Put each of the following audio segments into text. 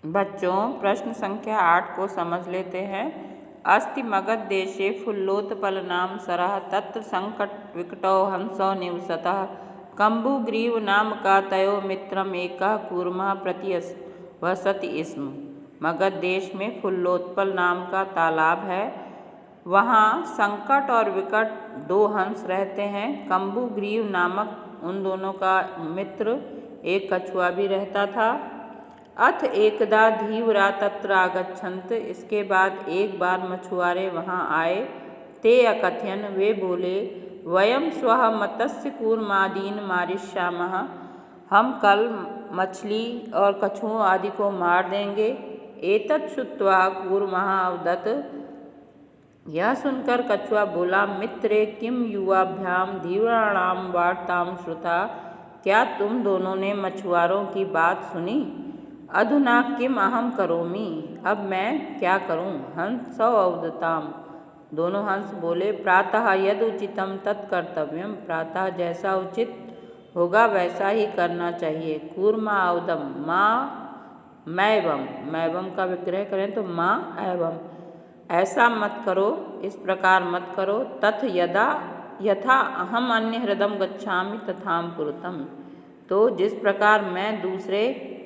बच्चों, प्रश्न संख्या 8 को समझ लेते हैं। अस्ति मगध देशे फुल्लोत्पलनाम सरः तत्र संकट विकटो हंसो निवसतः कम्बुग्रीव नाम का तयो मित्रम एकः कूर्मः प्रतिवसति स्म। मगध देश में फुल्लोत्पल नाम का तालाब है। वहाँ संकट और विकट दो हंस रहते हैं। कम्बुग्रीव नामक उन दोनों का मित्र एक कछुआ भी रहता था। अथ एकदा धीवरा तत्र आगच्छन्त, इसके बाद एक बार मछुआरे वहाँ आए। ते अकथयन, वे बोले, वयम स्वः मत्स्य कूर्मादीन मारिष्यामः, हम कल मछली और कछुओं आदि को मार देंगे। एतत् श्रुत्वा कूर्मः अवदत्, यह सुनकर कछुआ बोला, मित्रे किम युवाभ्याम धीवराणाम वार्ताम श्रुता, क्या तुम दोनों ने मछुआरों की बात सुनी? अधुना किम अहम करोमि, अब मैं क्या करूं? हंसौ अवदताम, दोनों हंस बोले, प्रातः यद उचितम तत्कर्तव्यम, प्रातः जैसा उचित होगा वैसा ही करना चाहिए। कूर्मा अवदम, माँ मैवम, मैवम का विग्रह करें तो माँ एवं, ऐसा मत करो, इस प्रकार मत करो। तथ यथा अहम अन्य हृदम गच्छामि तथाम कुरुतम, तो जिस प्रकार मैं दूसरे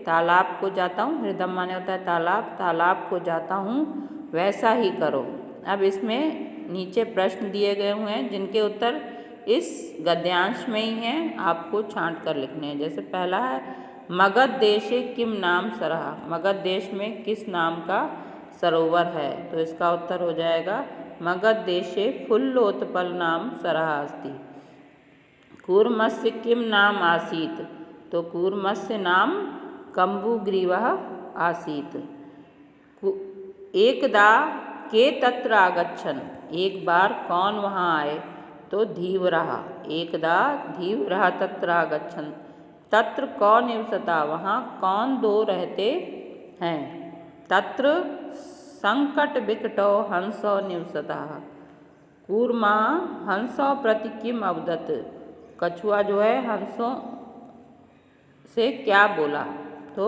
तालाब को जाता हूँ, हृदम माने होता है तालाब, तालाब को जाता हूँ वैसा ही करो। अब इसमें नीचे प्रश्न दिए गए हुए हैं जिनके उत्तर इस गद्यांश में ही हैं, आपको छांट कर लिखने हैं। जैसे पहला है, मगध देशे किम नाम सरः, मगध देश में किस नाम का सरोवर है? तो इसका उत्तर हो जाएगा, मगध देशे फुल्लोत्पल नाम सरः अस्ति। कूर्मस्य किम नाम आसीत्, तो कूर्मस्य नाम कम्बुग्रीवः आसीत्। एकदा के तत्र आगच्छन्, एक बार कौन वहाँ आए? तो धीवरः, एकदा धीवरः तत्र आगच्छन्। तत्र कौन निवसता, वहाँ कौन दो रहते हैं? तत्र संकट विकटो हंसो निवसतः। कूर्मा हंसों प्रति किम अवदत्, कछुआ जो है हंसों से क्या बोला? तो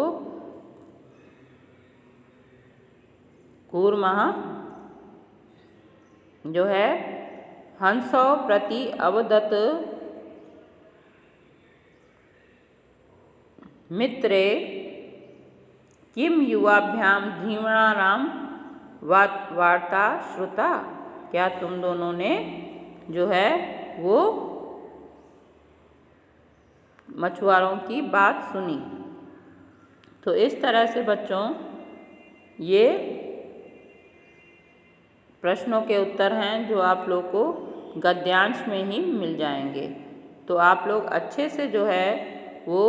कूर्मा जो है हंसों प्रति अवदत्, मित्रे किम युवाभ्याम धीवराणाम वार्ता श्रुता, क्या तुम दोनों ने जो है वो मछुआरों की बात सुनी? तो इस तरह से बच्चों ये प्रश्नों के उत्तर हैं जो आप लोग को गद्यांश में ही मिल जाएंगे। तो आप लोग अच्छे से जो है वो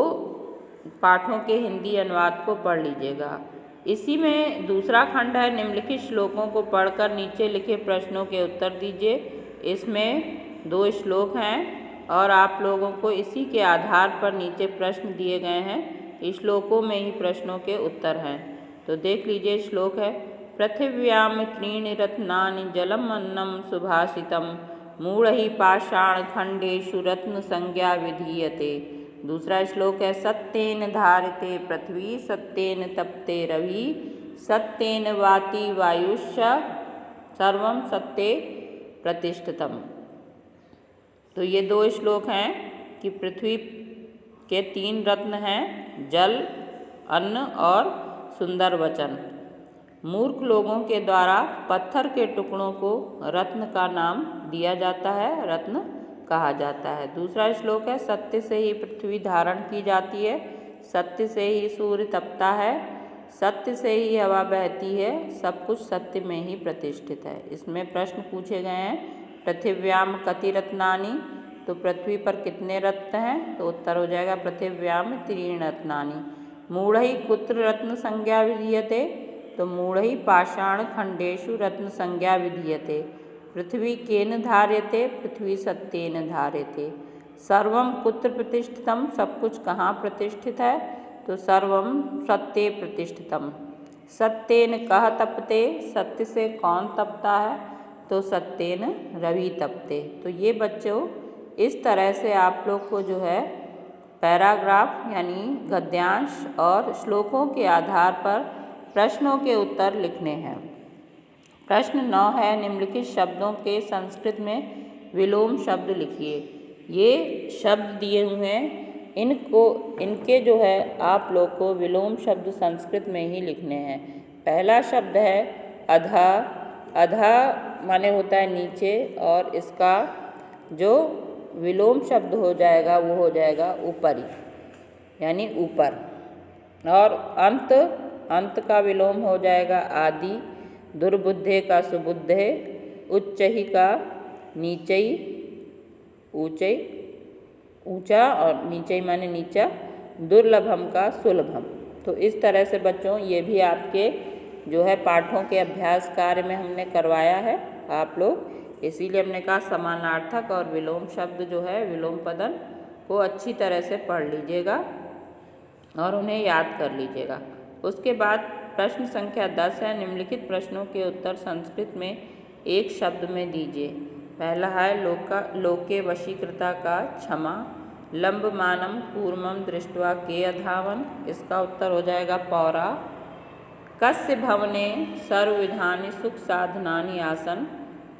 पाठों के हिंदी अनुवाद को पढ़ लीजिएगा। इसी में दूसरा खंड है, निम्नलिखित श्लोकों को पढ़कर नीचे लिखे प्रश्नों के उत्तर दीजिए। इसमें 2 श्लोक हैं और आप लोगों को इसी के आधार पर नीचे प्रश्न दिए गए हैं। इस श्लोकों में ही प्रश्नों के उत्तर हैं। तो देख लीजिए, श्लोक है, पृथिव्याम त्रीणि रत्नानि जलम अन्नम सुभाषितम मूढ़हि पाषाण खंडेषु रत्न संज्ञा विधीयते। दूसरा श्लोक है, सत्येन धारिते पृथ्वी सत्येन तप्ते रवि सत्येन वाति वायुश्च सर्वं सत्ये प्रतिष्ठितम्। तो ये 2 श्लोक हैं कि पृथ्वी के 3 रत्न हैं, जल, अन्न और सुंदर वचन। मूर्ख लोगों के द्वारा पत्थर के टुकड़ों को रत्न का नाम दिया जाता है, रत्न कहा जाता है। दूसरा श्लोक है, सत्य से ही पृथ्वी धारण की जाती है, सत्य से ही सूर्य तपता है, सत्य से ही हवा बहती है, सब कुछ सत्य में ही प्रतिष्ठित है। इसमें प्रश्न पूछे गए हैं, पृथिव्याम कति रत्नानि, तो पृथ्वी पर कितने रत्न हैं? तो उत्तर हो जाएगा, पृथिव्याम त्रीणि रत्नानि। मूढ़हि कुत्र रत्न संज्ञा विधीयते, तो मूढ़हि पाषाण खंडेषु रत्न संज्ञा विधीयते। पृथ्वी केन धार्यते, पृथ्वी सत्येन धार्यते। सर्वम कुत्र प्रतिष्ठितम, सब कुछ कहाँ प्रतिष्ठित है? तो सर्वम सत्ये प्रतिष्ठितम। सत्येन कह तपते, सत्य से कौन तपता है? तो सत्येन रवि तपते। तो ये बच्चों इस तरह से आप लोग को जो है पैराग्राफ यानी गद्यांश और श्लोकों के आधार पर प्रश्नों के उत्तर लिखने हैं। प्रश्न 9 है, निम्नलिखित शब्दों के संस्कृत में विलोम शब्द लिखिए। ये शब्द दिए हुए हैं, इनके जो है आप लोग को विलोम शब्द संस्कृत में ही लिखने हैं। पहला शब्द है अधा। अधा माने होता है नीचे, और इसका जो विलोम शब्द हो जाएगा वो हो जाएगा ऊपरी, यानी ऊपर। और अंत, अंत का विलोम हो जाएगा आदि। दुर्बुद्धे का सुबुद्धे, उच्चही का नीचई, ऊंचई ऊंचा, और नीचई माने नीचा। दुर्लभम का सुलभम। तो इस तरह से बच्चों ये भी आपके जो है पाठों के अभ्यास कार्य में हमने करवाया है आप लोग, इसीलिए हमने कहा समानार्थक और विलोम शब्द जो है विलोम पदन को अच्छी तरह से पढ़ लीजिएगा और उन्हें याद कर लीजिएगा। उसके बाद प्रश्न संख्या 10 है, निम्नलिखित प्रश्नों के उत्तर संस्कृत में एक शब्द में दीजिए। पहला है लोके वशीकृता का क्षमा। लंबमानम कूर्मम दृष्ट्वा के अधावन, इसका उत्तर हो जाएगा पौरा। कस्य भवने सर्वविधानि सुख साधनानि आसन,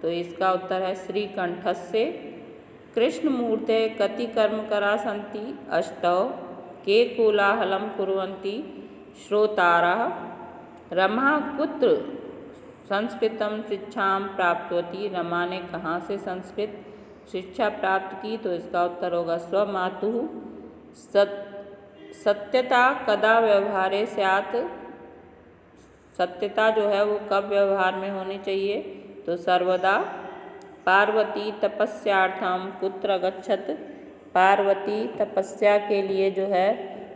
तो इसका उत्तर है श्रीकंठस्य। कृष्णमूर्ते कति कर्मकरा सन्ति, अष्टौ। के कोलाहलं कुर्वन्ति श्रोतारः। रमा कुत्र संस्कृतं शिक्षां प्राप्तवती, रमा ने कहाँ से संस्कृत शिक्षा प्राप्त की, तो इसका उत्तर होगा स्वमातुः। सत्यता कदा व्यवहारे स्यात्, सत्यता जो है वो कब व्यवहार में होनी चाहिए, तो सर्वदा। पार्वती तपस्यार्थम कुत्र गच्छत, पार्वती तपस्या के लिए जो है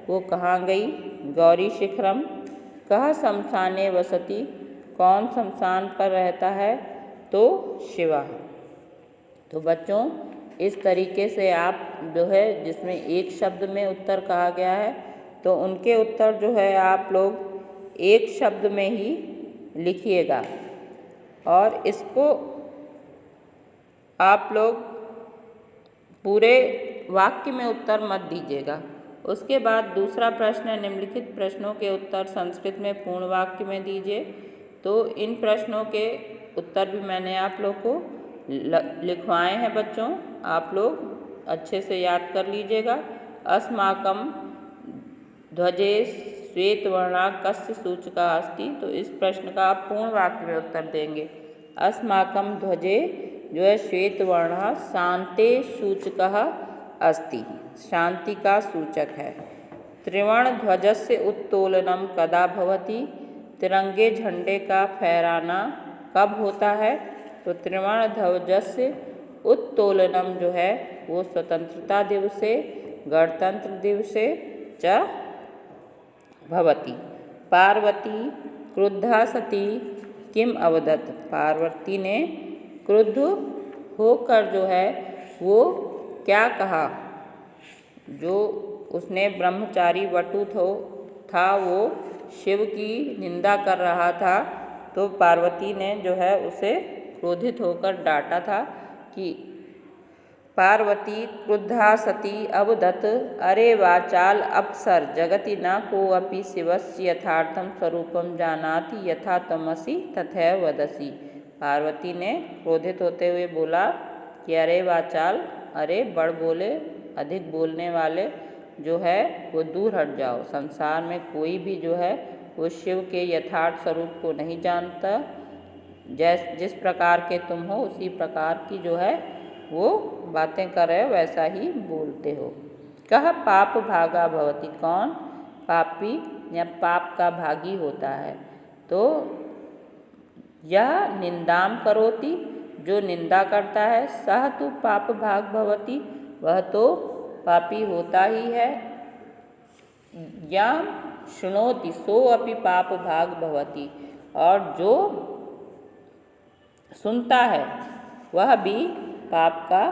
वो कहाँ गई, गौरी शिखरम। कह शमशाने वसति, कौन शमशान पर रहता है, तो शिवा। तो बच्चों इस तरीके से आप जो है जिसमें एक शब्द में उत्तर कहा गया है, तो उनके उत्तर जो है आप लोग एक शब्द में ही लिखिएगा, और इसको आप लोग पूरे वाक्य में उत्तर मत दीजिएगा। उसके बाद दूसरा प्रश्न है, निम्नलिखित प्रश्नों के उत्तर संस्कृत में पूर्ण वाक्य में दीजिए। तो इन प्रश्नों के उत्तर भी मैंने आप लोग को लिखवाए हैं बच्चों, आप लोग अच्छे से याद कर लीजिएगा। अस्माकं ध्वजे श्वेतवर्णा कस्य सूचका अस्ति, तो इस प्रश्न का आप पूर्ण वाक्य में उत्तर देंगे। अस्माकं ध्वजे जो है श्वेतवर्णः शान्ते सूचकः अस्ति, शांति का सूचक है। त्रिवर्ण ध्वजस्य उत्तोलनम कदा भवति, तिरंगे झंडे का फहराना कब होता है, तो त्रिवर्ण ध्वजस्य उत्तोलनम जो है वो स्वतंत्रता दिवसे गणतंत्र दिवसे च भवति। पार्वती क्रुद्धा सती किम अवदत्, पार्वती ने क्रुद्ध होकर जो है वो क्या कहा, जो उसने ब्रह्मचारी वटु था वो शिव की निंदा कर रहा था, तो पार्वती ने जो है उसे क्रोधित होकर डांटा था कि पार्वती क्रुद्धा सती अवदत्, अरे वाचाल अप्सर जगति न कोऽपि शिवस्य यथार्थं स्वरूपं जानाति यथा त्वमसि तथैव वदसि। पार्वती ने क्रोधित होते हुए बोला कि अरे वाचाल, अरे बड़ बोले, अधिक बोलने वाले जो है वो दूर हट जाओ। संसार में कोई भी जो है वो शिव के यथार्थ स्वरूप को नहीं जानता, जिस प्रकार के तुम हो उसी प्रकार की जो है वो बातें कर रहे हो, वैसा ही बोलते हो। कह पाप भागा भवति, कौन पापी या पाप का भागी होता है, तो यह निंदाम करोति, जो निंदा करता है, सह तु पाप भाग भवति, वह तो पापी होता ही है। या शृणोति सो अपि पाप भाग भवति, और जो सुनता है वह भी पाप का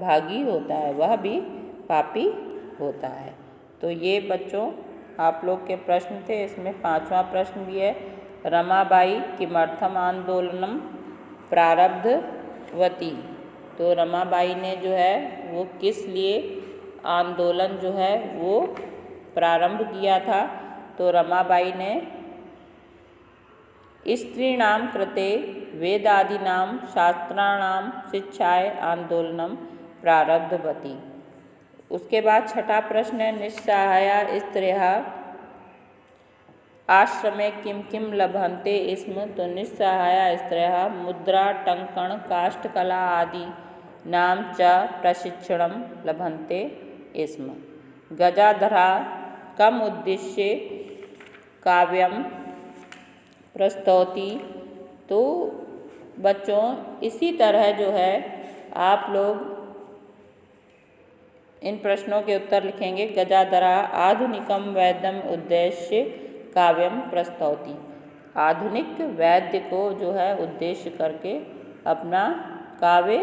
भागी होता है, वह भी पापी होता है। तो ये बच्चों आप लोग के प्रश्न थे। इसमें 5वां प्रश्न भी है, रमाबाई किमर्थम आंदोलनम प्रारब्धवती, तो रमाबाई ने जो है वो किस लिए आंदोलन जो है वो प्रारंभ किया था, तो रमाबाई ने स्त्रीणां कृते वेदादीनां शास्त्राणां शिक्षाय आंदोलनम प्रारब्धवती। उसके बाद छठा प्रश्न है, निस्सहाया स्त्रियः आश्रमे किं किं लभन्ते स्म। तो निस्सहाया स्त्रियः मुद्रा, टङ्कण, काष्ठकला आदि नाम च प्रशिक्षणं लभन्ते स्म। गजाधरा कम उद्देश्य काव्यम प्रस्तौति। तो बच्चों इसी तरह जो है आप लोग इन प्रश्नों के उत्तर लिखेंगे। गजाधरा आधुनिकम वैद्यम उद्देश्य काव्यम प्रस्तौति। आधुनिक वैद्य को जो है उद्देश्य करके अपना काव्य